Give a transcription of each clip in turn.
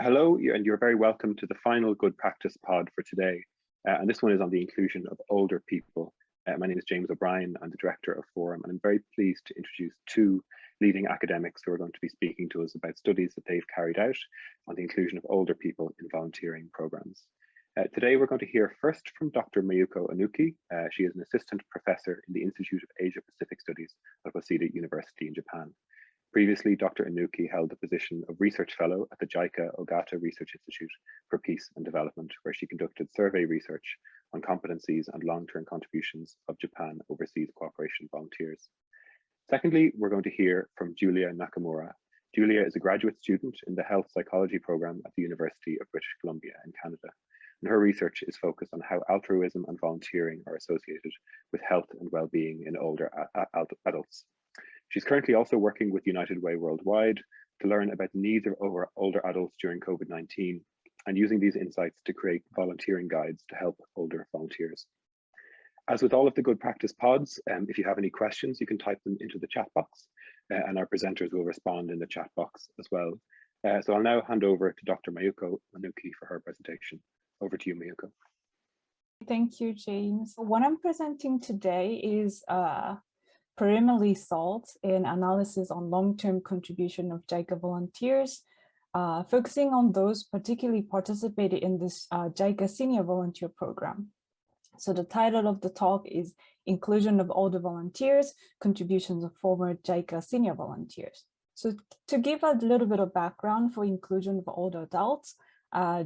Hello, and you're very welcome to the final good practice pod for today. And this one is on the inclusion of older people. My name is James O'Brien. I'm the director of Forum, and I'm very pleased to introduce two leading academics who are going to be speaking to us about studies that they've carried out on the inclusion of older people in volunteering programs. Today, we're going to hear first from Dr. Mayuko Onuki. She is an assistant professor in the Institute of Asia Pacific Studies at Waseda University in Japan. Previously, Dr. Onuki held the position of Research Fellow at the JICA Ogata Research Institute for Peace and Development, where she conducted survey research on competencies and long-term contributions of Japan overseas cooperation volunteers. Secondly, we're going to hear from Julia Nakamura. Julia is a graduate student in the Health Psychology program at the University of British Columbia in Canada. And her research is focused on how altruism and volunteering are associated with health and well-being in older adults. She's currently also working with United Way Worldwide to learn about the needs of older adults during COVID-19 and using these insights to create volunteering guides to help older volunteers. As with all of the good practice pods, if you have any questions, you can type them into the chat box and our presenters will respond in the chat box as well. So I'll now hand over to Dr. Mayuko Onuki for her presentation. Over to you, Mayuko. Thank you, James. What I'm presenting today is preliminary results in analysis on long-term contribution of JICA volunteers, focusing on those particularly participated in this JICA senior volunteer program. So the title of the talk is Inclusion of Older Volunteers, Contributions of Former JICA Senior Volunteers. So to give a little bit of background for inclusion of older adults,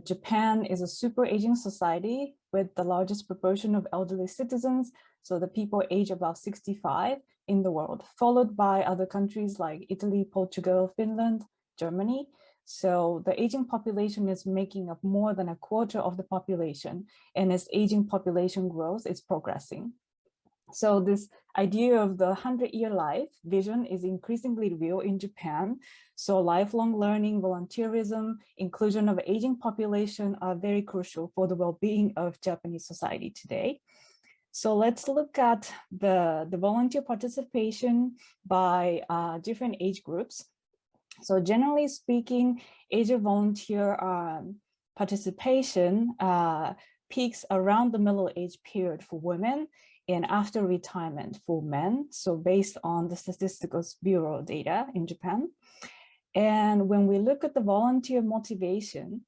Japan is a super aging society with the largest proportion of elderly citizens, so the people age about 65 in the world, followed by other countries like Italy, Portugal, Finland, Germany. So the aging population is making up more than a quarter of the population, and as aging population grows, it's progressing. So this idea of the 100-year life vision is increasingly real in Japan. So lifelong learning, volunteerism, inclusion of aging population are very crucial for the well-being of Japanese society today. So let's look at the volunteer participation by different age groups. So generally speaking, age of volunteer participation peaks around the middle age period for women and after retirement for men. So based on the Statistical Bureau data in Japan. And when we look at the volunteer motivation,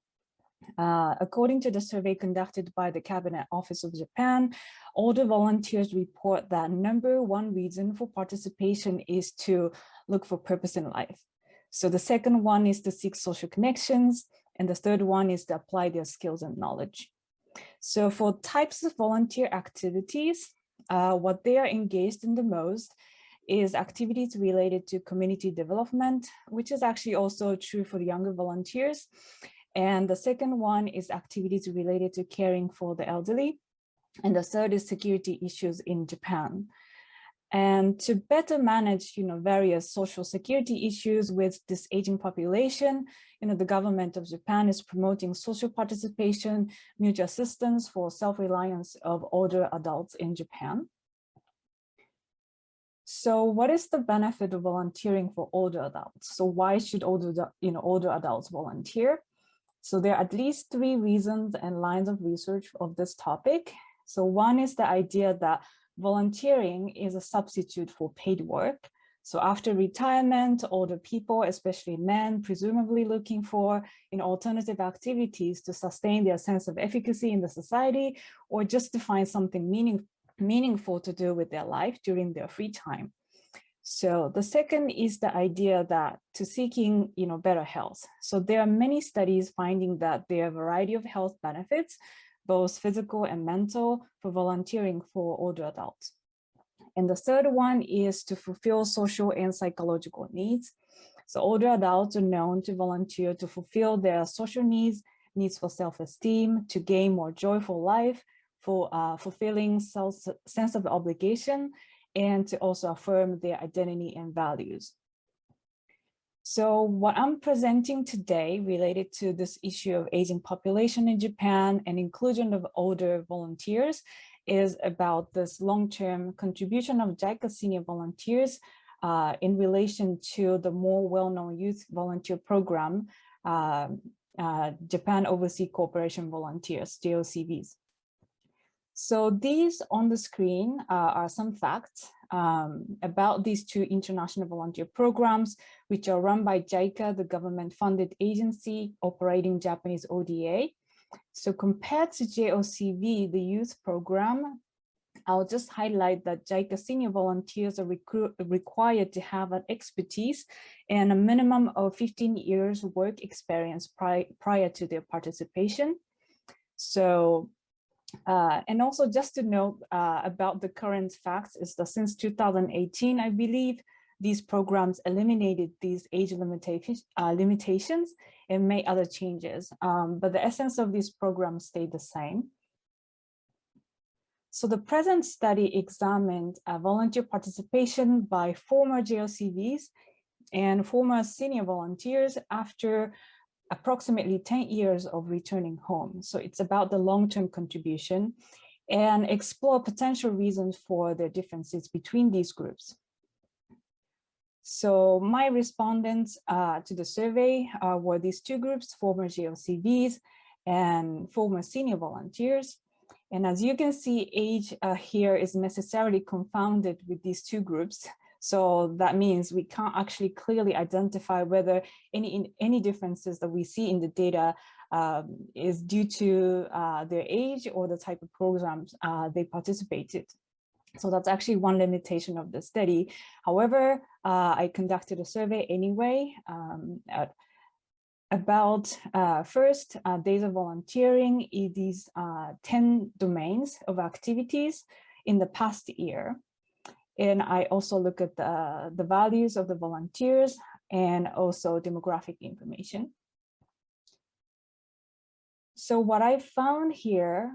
according to the survey conducted by the Cabinet Office of Japan, older volunteers report that #1 reason for participation is to look for purpose in life. So the second one is to seek social connections, and the third one is to apply their skills and knowledge. So for types of volunteer activities, what they are engaged in the most is activities related to community development, which is actually also true for the younger volunteers. And the second one is activities related to caring for the elderly. And the third is security issues in Japan. And to better manage, various social security issues with this aging population, the government of Japan is promoting social participation, mutual assistance for self-reliance of older adults in Japan. So what is the benefit of volunteering for older adults? So why should older adults volunteer? So there are at least 3 reasons and lines of research of this topic. So one is the idea that volunteering is a substitute for paid work. So after retirement, older people, especially men, presumably looking for alternative activities to sustain their sense of efficacy in the society, or just to find something meaningful to do with their life during their free time. So the second is the idea that to seeking, better health. So there are many studies finding that there are a variety of health benefits, both physical and mental, for volunteering for older adults. And the third one is to fulfill social and psychological needs. So older adults are known to volunteer to fulfill their social needs for self-esteem, to gain more joyful life, for fulfilling sense of obligation, and to also affirm their identity and values. So what I'm presenting today related to this issue of aging population in Japan and inclusion of older volunteers is about this long-term contribution of JICA senior volunteers in relation to the more well-known youth volunteer program Japan Overseas Cooperation Volunteers, JOCVs. So these on the screen are some facts about these two international volunteer programs, which are run by JICA, the government-funded agency operating Japanese ODA. So compared to JOCV, the youth program, I'll just highlight that JICA senior volunteers are required to have an expertise and a minimum of 15 years work experience prior to their participation. So, and also just to note about the current facts is that since 2018, I believe, these programs eliminated these age limitations and made other changes, but the essence of these programs stayed the same. So the present study examined volunteer participation by former JOCVs and former senior volunteers after approximately 10 years of returning home. So it's about the long-term contribution and explore potential reasons for the differences between these groups. So my respondents to the survey were these two groups, former JOCVs and former senior volunteers. And as you can see, age here is necessarily confounded with these two groups. So that means we can't actually clearly identify whether any differences that we see in the data is due to their age or the type of programs they participated. So that's actually one limitation of the study. However, I conducted a survey anyway about first days of volunteering in these 10 domains of activities in the past year. And I also look at the values of the volunteers and also demographic information. So what I found here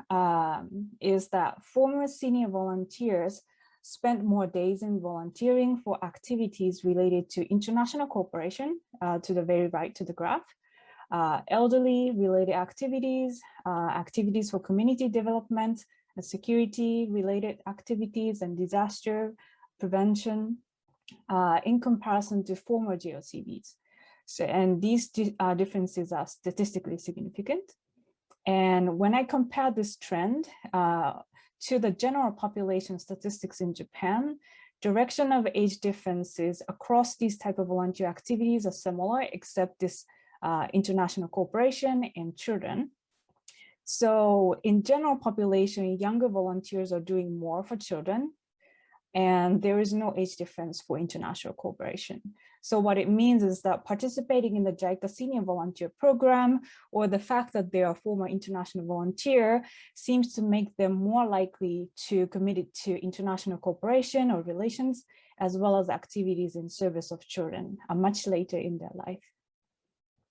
is that former senior volunteers spent more days in volunteering for activities related to international cooperation, to the very right to the graph, elderly related activities, activities for community development, security related activities, and disaster prevention in comparison to former JOCVs. So, and these differences are statistically significant. And when I compare this trend to the general population statistics in Japan, direction of age differences across these type of volunteer activities are similar, except this international cooperation and children. So in general population, younger volunteers are doing more for children, and there is no age difference for international cooperation. So what it means is that participating in the JICA senior volunteer program, or the fact that they are former international volunteer, seems to make them more likely to commit to international cooperation or relations, as well as activities in service of children much later in their life.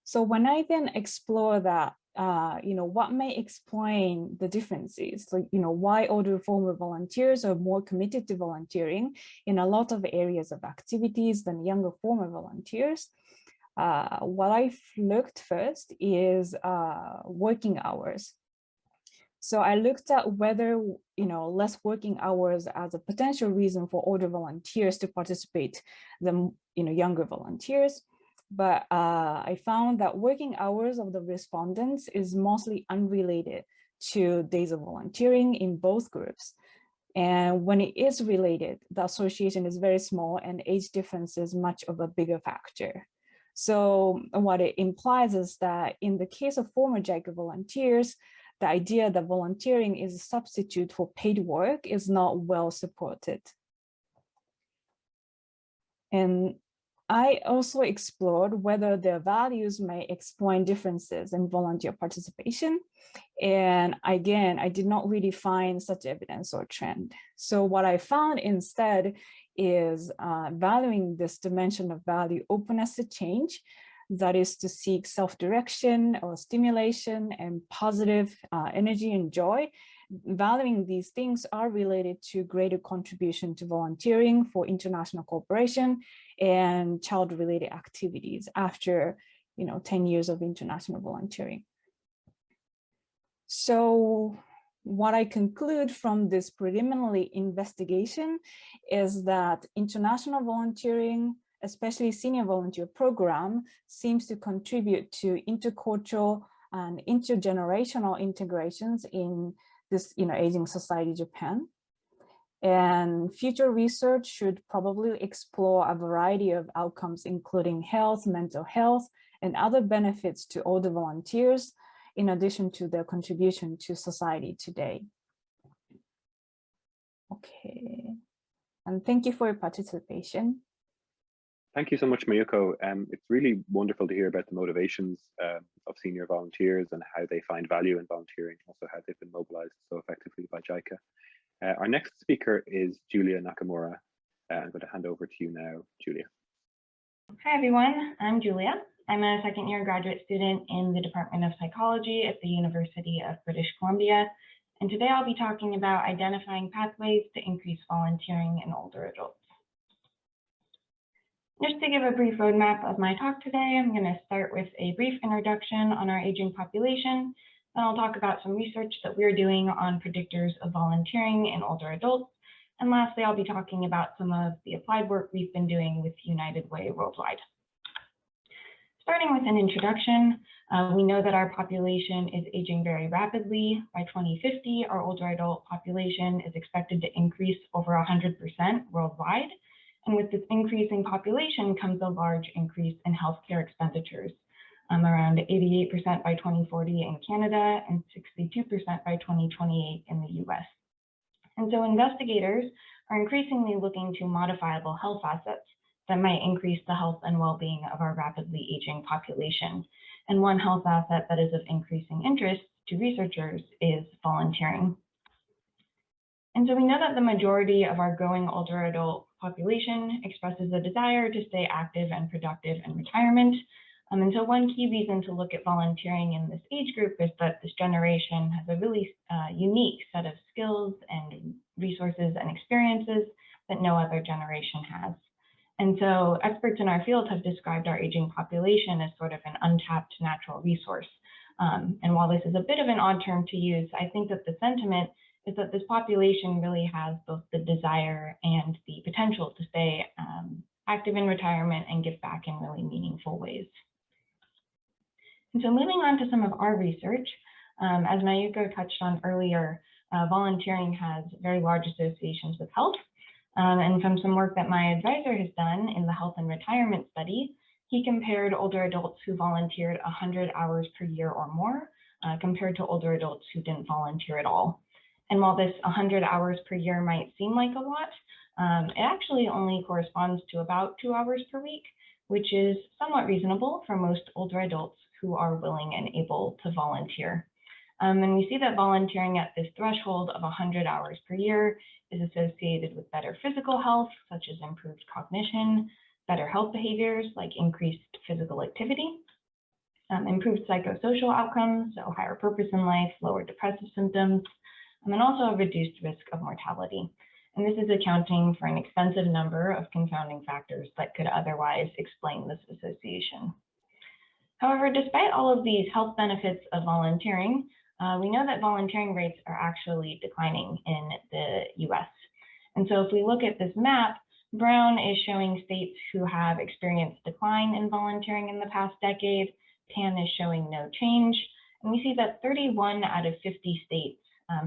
So when I then explore that, what may explain the differences, like, why older former volunteers are more committed to volunteering in a lot of areas of activities than younger former volunteers. What I've looked first is working hours. So I looked at whether, less working hours as a potential reason for older volunteers to participate than, younger volunteers. But I found that working hours of the respondents is mostly unrelated to days of volunteering in both groups. And when it is related, the association is very small and age difference is much of a bigger factor. So what it implies is that in the case of former JICA volunteers, the idea that volunteering is a substitute for paid work is not well supported. And I also explored whether their values may explain differences in volunteer participation. And again, I did not really find such evidence or trend. So what I found instead is valuing this dimension of value openness to change, that is to seek self-direction or stimulation and positive energy and joy. Valuing these things are related to greater contribution to volunteering for international cooperation and child-related activities after 10 years of international volunteering. So what I conclude from this preliminary investigation is that international volunteering especially senior volunteer program, seems to contribute to intercultural and intergenerational integrations in this aging society Japan. And future research should probably explore a variety of outcomes, including health, mental health, and other benefits to older volunteers, in addition to their contribution to society today. Okay, and thank you for your participation. Thank you so much, Mayuko. It's really wonderful to hear about the motivations of senior volunteers and how they find value in volunteering, also how they've been mobilized so effectively by JICA. Our next speaker is Julia Nakamura. I'm going to hand over to you now, Julia. Hi, everyone. I'm Julia. I'm a second-year graduate student in the Department of Psychology at the University of British Columbia. And today I'll be talking about identifying pathways to increase volunteering in older adults. Just to give a brief roadmap of my talk today, I'm going to start with a brief introduction on our aging population. Then I'll talk about some research that we're doing on predictors of volunteering in older adults. And lastly, I'll be talking about some of the applied work we've been doing with United Way worldwide. Starting with an introduction, we know that our population is aging very rapidly. By 2050, our older adult population is expected to increase over 100% worldwide. And with this increasing population comes a large increase in healthcare expenditures. Around 88% by 2040 in Canada and 62% by 2028 in the US. And so investigators are increasingly looking to modifiable health assets that might increase the health and well-being of our rapidly aging population. And one health asset that is of increasing interest to researchers is volunteering. And so we know that the majority of our growing older adult population expresses a desire to stay active and productive in retirement. And so one key reason to look at volunteering in this age group is that this generation has a really unique set of skills and resources and experiences that no other generation has. And so experts in our field have described our aging population as sort of an untapped natural resource. And while this is a bit of an odd term to use, I think that the sentiment is that this population really has both the desire and the potential to stay active in retirement and give back in really meaningful ways. And so moving on to some of our research, as Mayuko touched on earlier, volunteering has very large associations with health. And from some work that my advisor has done in the health and retirement study, he compared older adults who volunteered 100 hours per year or more compared to older adults who didn't volunteer at all. And while this 100 hours per year might seem like a lot, it actually only corresponds to about 2 hours per week, which is somewhat reasonable for most older adults who are willing and able to volunteer. And we see that volunteering at this threshold of 100 hours per year is associated with better physical health, such as improved cognition, better health behaviors like increased physical activity, improved psychosocial outcomes, so higher purpose in life, lower depressive symptoms, and also a reduced risk of mortality. And this is accounting for an extensive number of confounding factors that could otherwise explain this association. However, despite all of these health benefits of volunteering, we know that volunteering rates are actually declining in the US. And so if we look at this map, brown is showing states who have experienced decline in volunteering in the past decade, tan is showing no change, and we see that 31 out of 50 states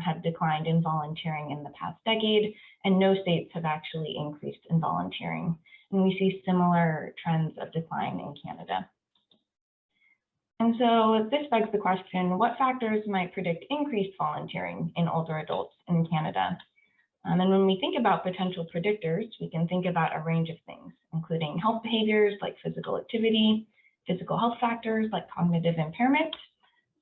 have declined in volunteering in the past decade, and no states have actually increased in volunteering. And we see similar trends of decline in Canada. And so this begs the question, what factors might predict increased volunteering in older adults in Canada? And when we think about potential predictors, we can think about a range of things, including health behaviors like physical activity, physical health factors like cognitive impairment,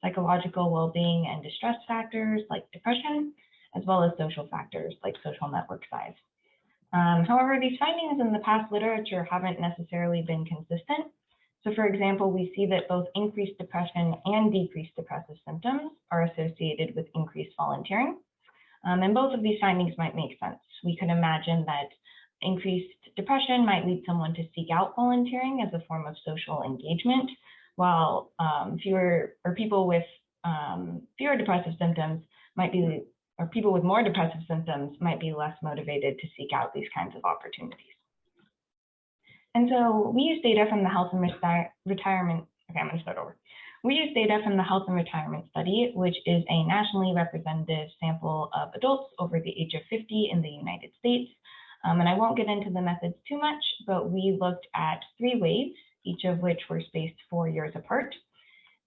psychological well-being and distress factors like depression, as well as social factors like social network size. However, these findings in the past literature haven't necessarily been consistent. So for example, we see that both increased depression and decreased depressive symptoms are associated with increased volunteering. And both of these findings might make sense. We could imagine that increased depression might lead someone to seek out volunteering as a form of social engagement, while people with fewer depressive symptoms might be, or people with more depressive symptoms might be less motivated to seek out these kinds of opportunities. And so we use data from the Health and Retirement, okay, I'm gonna start over. We use data from the Health and Retirement Study, which is a nationally representative sample of adults over the age of 50 in the United States. And I won't get into the methods too much, but we looked at 3 waves, each of which were spaced 4 years apart.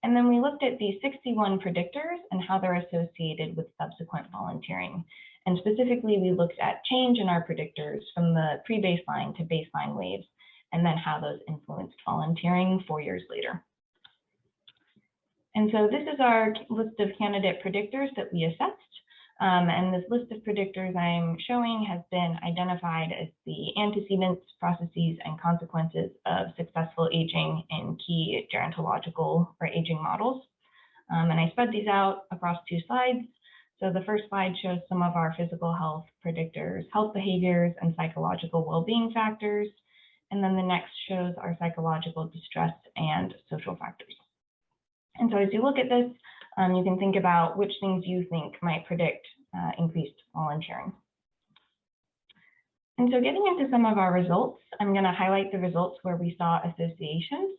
And then we looked at these 61 predictors and how they're associated with subsequent volunteering. And specifically, we looked at change in our predictors from the pre-baseline to baseline waves, and then how those influenced volunteering 4 years later. And so this is our list of candidate predictors that we assessed. And this list of predictors I'm showing has been identified as the antecedents, processes, and consequences of successful aging in key gerontological or aging models. And I spread these out across 2 slides. So the first slide shows some of our physical health predictors, health behaviors, and psychological well-being factors. And then the next shows our psychological distress and social factors. And so as you look at this, you can think about which things you think might predict increased volunteering. And so getting into some of our results, I'm going to highlight the results where we saw associations.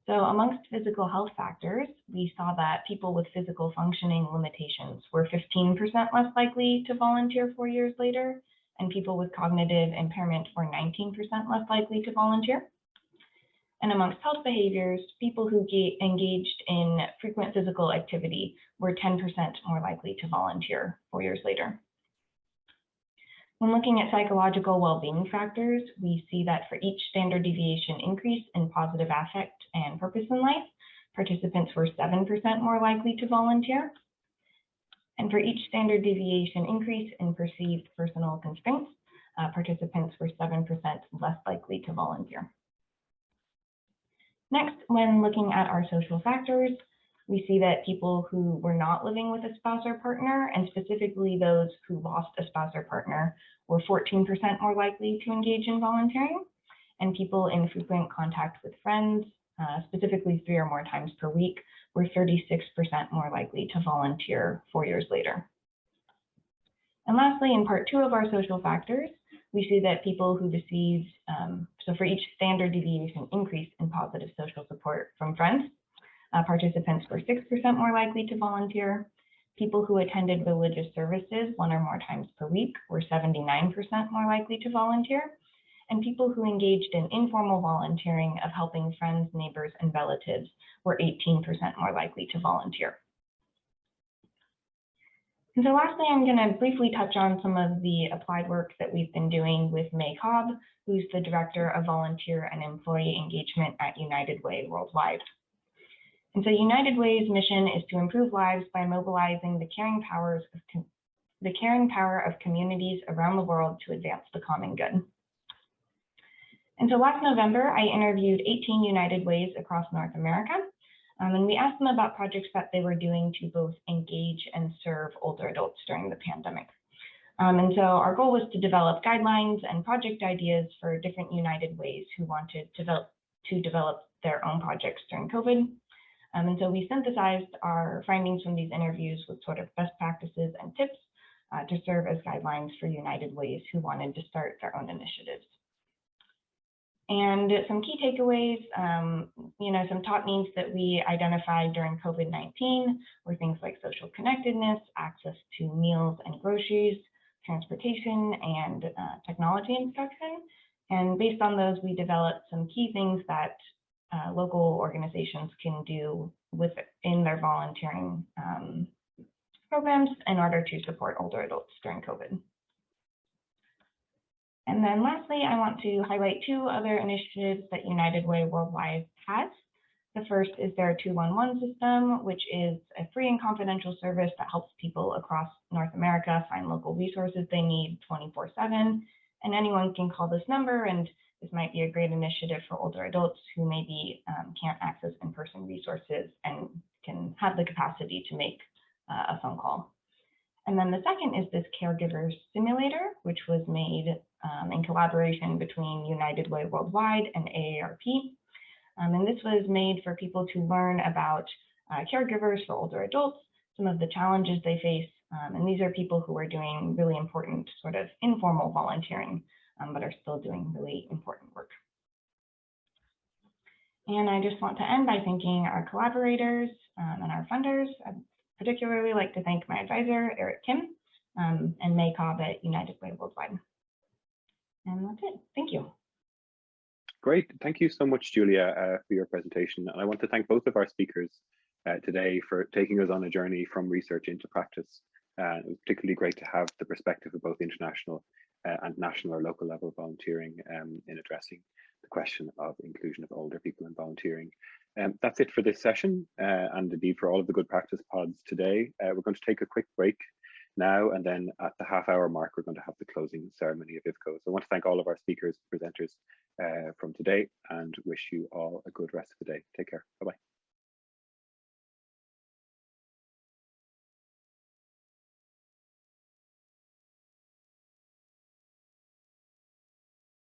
So amongst physical health factors, we saw that people with physical functioning limitations were 15% less likely to volunteer 4 years later, and people with cognitive impairment were 19% less likely to volunteer. And amongst health behaviors, people who engaged in frequent physical activity were 10% more likely to volunteer 4 years later. When looking at psychological well-being factors, we see that for each standard deviation increase in positive affect and purpose in life, participants were 7% more likely to volunteer. And for each standard deviation increase in perceived personal constraints, participants were 7% less likely to volunteer. Next, when looking at our social factors, we see that people who were not living with a spouse or partner, and specifically those who lost a spouse or partner, were 14% more likely to engage in volunteering, and people in frequent contact with friends, specifically 3 or more times per week, were 36% more likely to volunteer 4 years later. And lastly, in part 2 of our social factors, we see that people who received, so for each standard deviation increase in positive social support from friends, participants were 6% more likely to volunteer. People who attended religious services 1 or more times per week were 79% more likely to volunteer. And people who engaged in informal volunteering of helping friends, neighbors, and relatives were 18% more likely to volunteer. And so lastly, I'm going to briefly touch on some of the applied work that we've been doing with May Cobb, who's the Director of Volunteer and Employee Engagement at United Way Worldwide. And so United Way's mission is to improve lives by mobilizing the caring power of communities around the world to advance the common good. And so last November, I interviewed 18 United Ways across North America. And we asked them about projects that they were doing to both engage and serve older adults during the pandemic. And so our goal was to develop guidelines and project ideas for different United Ways who wanted to develop their own projects during COVID. And so we synthesized our findings from these interviews with sort of best practices and tips to serve as guidelines for United Ways who wanted to start their own initiatives. And some key takeaways, some top needs that we identified during COVID-19 were things like social connectedness, access to meals and groceries, transportation, and technology instruction. And based on those, we developed some key things that local organizations can do within their volunteering programs in order to support older adults during COVID. And then lastly, I want to highlight 2 other initiatives that United Way Worldwide has. The first is their 211 system, which is a free and confidential service that helps people across North America find local resources they need 24/7. And anyone can call this number, and this might be a great initiative for older adults who maybe can't access in-person resources and can have the capacity to make a phone call. And then the second is this Caregiver Simulator, which was made in collaboration between United Way Worldwide and AARP. And this was made for people to learn about caregivers for older adults, some of the challenges they face. And these are people who are doing really important sort of informal volunteering, but are still doing really important work. And I just want to end by thanking our collaborators and our funders. I'd particularly like to thank my advisor, Eric Kim, and May Cobb at United Way Worldwide. And that's it. Thank you. Great. Thank you so much, Julia, for your presentation. And I want to thank both of our speakers today for taking us on a journey from research into practice. It was particularly great to have the perspective of both international and national or local level volunteering in addressing the question of inclusion of older people in volunteering. That's it for this session, and indeed for all of the good practice pods today. We're going to take a quick break now, and then at the half-hour mark, we're going to have the closing ceremony of IVCO. So I want to thank all of our speakers, presenters from today, and wish you all a good rest of the day. Take care. Bye-bye.